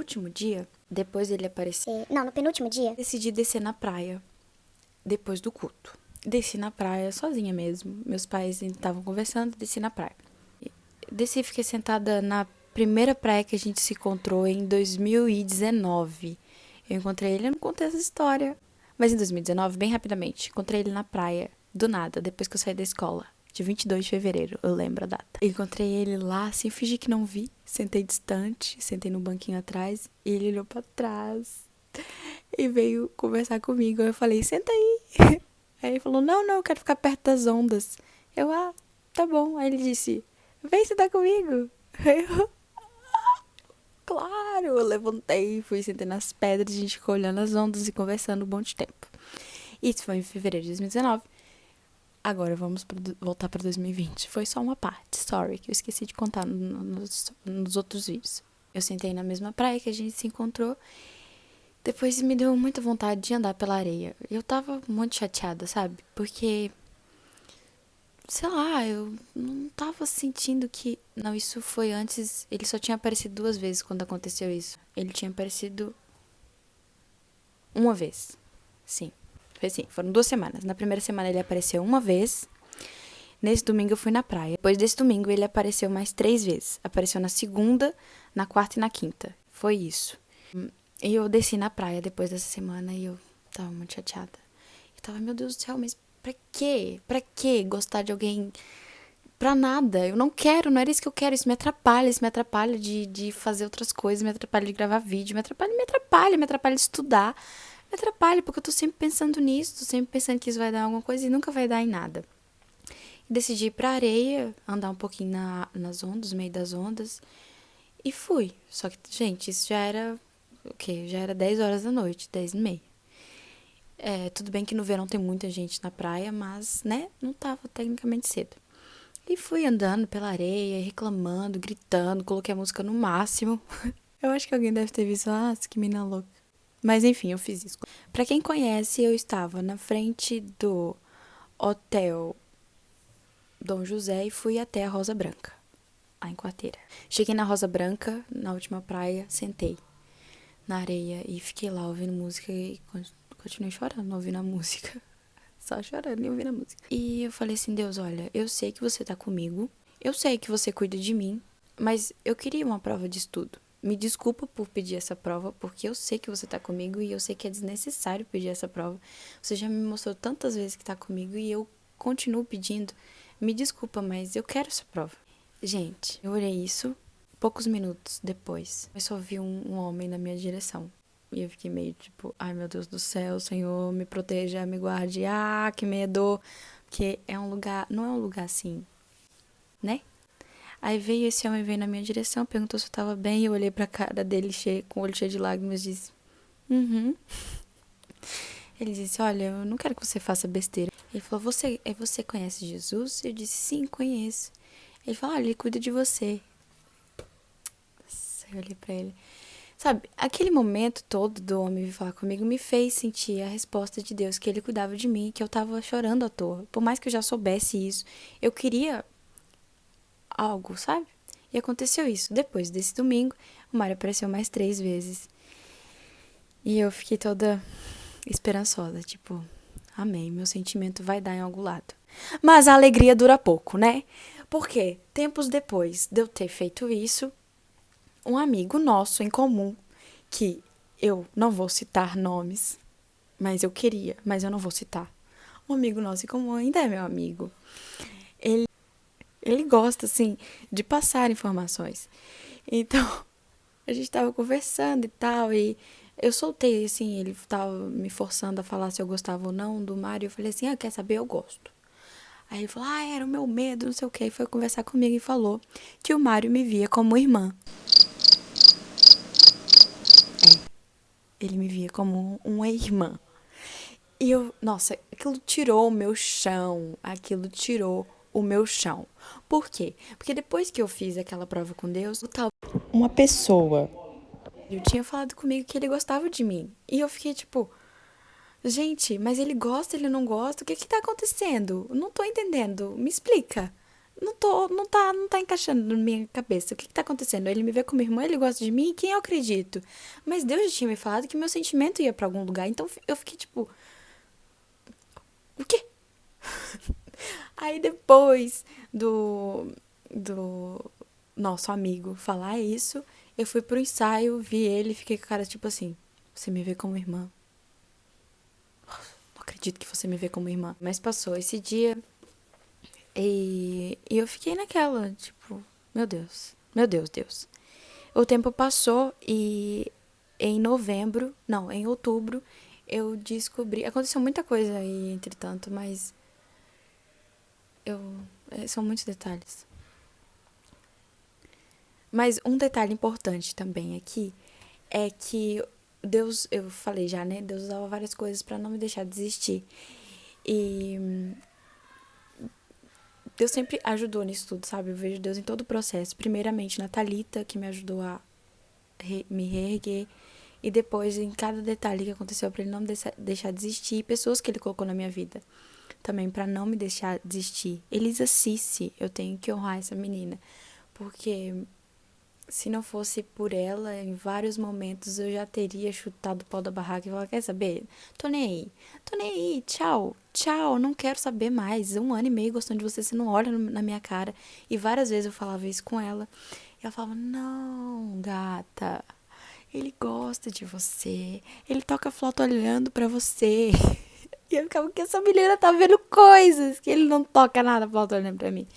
último dia, depois dele aparecer, Não, no penúltimo dia. decidi descer na praia, depois do culto. Desci na praia sozinha mesmo. Meus pais estavam conversando, desci na praia. Desci e fiquei sentada na primeira praia que a gente se encontrou em 2019. Eu encontrei ele, eu não contei essa história. Mas em 2019, bem rapidamente, encontrei ele na praia, do nada, depois que eu saí da escola. De 22 de fevereiro, eu lembro a data. Encontrei ele lá, assim, fingi que não vi. Sentei distante, sentei no banquinho atrás. E ele olhou pra trás e veio conversar comigo. Eu falei, senta aí. Aí ele falou, não, eu quero ficar perto das ondas. Eu, tá bom. Aí ele disse, vem sentar comigo. Aí eu, claro. Eu levantei, fui, sentei nas pedras, a gente ficou olhando as ondas e conversando um monte de tempo. Isso foi em fevereiro de 2019. Agora vamos voltar para 2020. Foi só uma parte, sorry, que eu esqueci de contar nos outros vídeos. Eu sentei na mesma praia que a gente se encontrou. Depois me deu muita vontade de andar pela areia. Eu tava muito chateada, sabe? Porque, sei lá, eu não tava sentindo que... Não, isso foi antes... Ele só tinha aparecido 2 vezes quando aconteceu isso. Ele tinha aparecido 1 vez. Sim. Foi assim, foram 2 semanas. Na primeira semana ele apareceu 1 vez. Nesse domingo eu fui na praia. Depois desse domingo ele apareceu mais 3 vezes. Apareceu na segunda, na quarta e na quinta. Foi isso. E eu desci na praia depois dessa semana e eu tava muito chateada. Eu tava, meu Deus do céu, mas pra quê? Pra quê gostar de alguém? Pra nada. Eu não quero, não era isso que eu quero. Isso me atrapalha de fazer outras coisas, me atrapalha de gravar vídeo, me atrapalha de estudar. Me atrapalha, porque eu tô sempre pensando nisso, tô sempre pensando que isso vai dar alguma coisa e nunca vai dar em nada. E decidi ir pra areia, andar um pouquinho nas ondas, no meio das ondas, e fui. Só que, gente, isso já era, o quê? Já era 10 horas da noite, 10h30. Tudo bem que no verão tem muita gente na praia, mas, né, não tava tecnicamente cedo. E fui andando pela areia, reclamando, gritando, coloquei a música no máximo. Eu acho que alguém deve ter visto, que mina louca. Mas enfim, eu fiz isso. Pra quem conhece, eu estava na frente do Hotel Dom José e fui até a Rosa Branca, lá em Quarteira. Cheguei na Rosa Branca, na última praia, sentei na areia e fiquei lá ouvindo música e continuei chorando, ouvindo a música. Só chorando e ouvindo a música. E eu falei assim, Deus, olha, eu sei que você tá comigo, eu sei que você cuida de mim, mas eu queria uma prova de estudo. Me desculpa por pedir essa prova, porque eu sei que você tá comigo e eu sei que é desnecessário pedir essa prova. Você já me mostrou tantas vezes que tá comigo e eu continuo pedindo. Me desculpa, mas eu quero essa prova. Gente, eu olhei isso, poucos minutos depois, eu só vi um homem na minha direção. E eu fiquei meio tipo, ai meu Deus do céu, Senhor, me proteja, me guarde. Que medo. Porque é um lugar, não é um lugar assim, né? Aí veio esse homem, veio na minha direção, perguntou se eu tava bem, eu olhei pra cara dele com o olho cheio de lágrimas e disse, Ele disse, olha, eu não quero que você faça besteira. Ele falou, você conhece Jesus? Eu disse, sim, conheço. Ele falou, olha, ele cuida de você. Nossa, eu olhei pra ele. Sabe, aquele momento todo do homem vir falar comigo me fez sentir a resposta de Deus, que ele cuidava de mim, que eu tava chorando à toa. Por mais que eu já soubesse isso, eu queria algo, sabe? E aconteceu isso. Depois desse domingo, o Mário apareceu mais 3 vezes. E eu fiquei toda esperançosa, tipo, amém, meu sentimento vai dar em algum lado. Mas a alegria dura pouco, né? Porque tempos depois de eu ter feito isso, um amigo nosso em comum, que eu não vou citar nomes, mas eu queria, mas eu não vou citar. Um amigo nosso em comum ainda é meu amigo. Ele gosta, assim, de passar informações. Então, a gente tava conversando e tal, e eu soltei, assim, ele tava me forçando a falar se eu gostava ou não do Mário. Eu falei assim, quer saber? Eu gosto. Aí ele falou, era o meu medo, não sei o quê. E foi conversar comigo e falou que o Mário me via como irmã. Ele me via como uma irmã. E nossa, aquilo tirou o meu chão. Por quê? Porque depois que eu fiz aquela prova com Deus, uma pessoa tinha falado comigo que ele gostava de mim. E eu fiquei tipo, gente, mas ele gosta, ele não gosta? O que tá acontecendo? Não tô entendendo. Me explica. não tá encaixando na minha cabeça. O que tá acontecendo? Ele me vê como irmã, ele gosta de mim, quem eu acredito? Mas Deus já tinha me falado que meu sentimento ia pra algum lugar, então eu fiquei tipo, o quê? Aí depois do nosso amigo falar isso, eu fui pro ensaio, vi ele, fiquei com a cara tipo assim, você me vê como irmã? Não acredito que você me vê como irmã. Mas passou esse dia e eu fiquei naquela, tipo, meu Deus, Deus. O tempo passou e em novembro, não, em outubro, eu descobri. Aconteceu muita coisa aí, entretanto, mas eu. São muitos detalhes. Mas um detalhe importante também aqui é que Deus, eu falei já, né? Deus usava várias coisas pra não me deixar desistir. E Deus sempre ajudou nisso tudo, sabe? Eu vejo Deus em todo o processo. Primeiramente na Thalita, que me ajudou a me reerguer. E depois em cada detalhe que aconteceu pra ele não me deixar desistir. Pessoas que ele colocou na minha vida também pra não me deixar desistir. Elisa Cici, eu tenho que honrar essa menina. Porque se não fosse por ela, em vários momentos eu já teria chutado o pau da barraca e falado, quer saber? Tô nem aí, tchau, tchau, não quero saber mais. 1 ano e meio gostando de você, você não olha na minha cara. E várias vezes eu falava isso com ela. E ela falava, não, gata, ele gosta de você, ele toca flauta olhando pra você. E eu ficava, que essa menina tá vendo coisas, que ele não toca nada flauta olhando pra mim.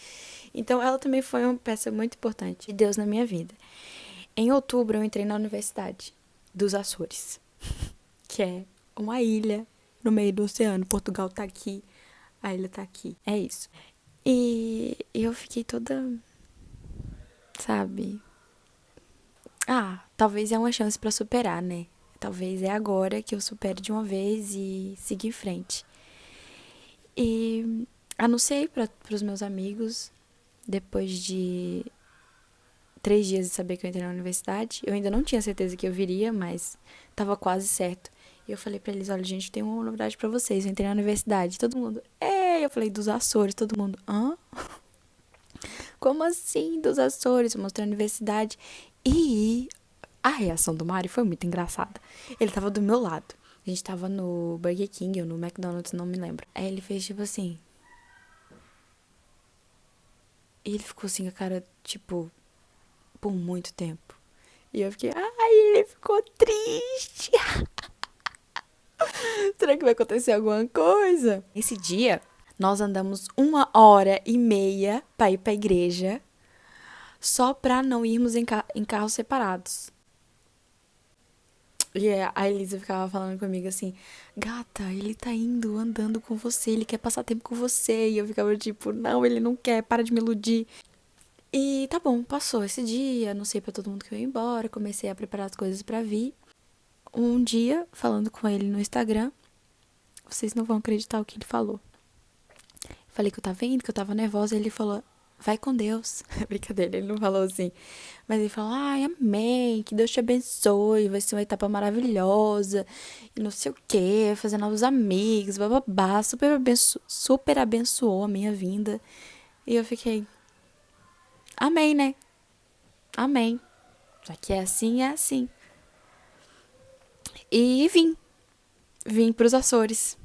Então, ela também foi uma peça muito importante de Deus na minha vida. Em outubro, eu entrei na Universidade dos Açores, que é uma ilha no meio do oceano. Portugal tá aqui, a ilha tá aqui. É isso. E eu fiquei toda, sabe? Talvez é uma chance pra superar, né? Talvez é agora que eu supere de uma vez e siga em frente. E anunciei para os meus amigos, depois de 3 dias de saber que eu entrei na universidade. Eu ainda não tinha certeza que eu viria, mas tava quase certo. E eu falei pra eles, olha, gente, tem uma novidade pra vocês. Eu entrei na universidade. Todo mundo, eu falei, dos Açores. Todo mundo, hã? Como assim, dos Açores? Eu mostrei a universidade. E a reação do Mário foi muito engraçada. Ele tava do meu lado. A gente tava no Burger King ou no McDonald's, não me lembro. Aí ele fez tipo assim. E ele ficou assim com a cara, tipo, por muito tempo. E eu fiquei, ai, ele ficou triste. Será que vai acontecer alguma coisa? Esse dia, nós andamos 1 hora e meia pra ir pra igreja, só pra não irmos em carros separados. E a Elisa ficava falando comigo assim, gata, ele tá indo, andando com você, ele quer passar tempo com você. E eu ficava tipo, não, ele não quer, para de me iludir. E tá bom, passou esse dia, anunciei pra todo mundo que eu ia embora, comecei a preparar as coisas pra vir. Um dia, falando com ele no Instagram, vocês não vão acreditar o que ele falou. Falei que eu tava indo, que eu tava nervosa, e ele falou, vai com Deus. Brincadeira, ele não falou assim. Mas ele falou, ai, amém, que Deus te abençoe, vai ser uma etapa maravilhosa, e não sei o quê, fazer novos amigos, bababá, super abençoou a minha vinda. E eu fiquei, amém, né? Amém. Já que é assim, é assim. E vim pros Açores.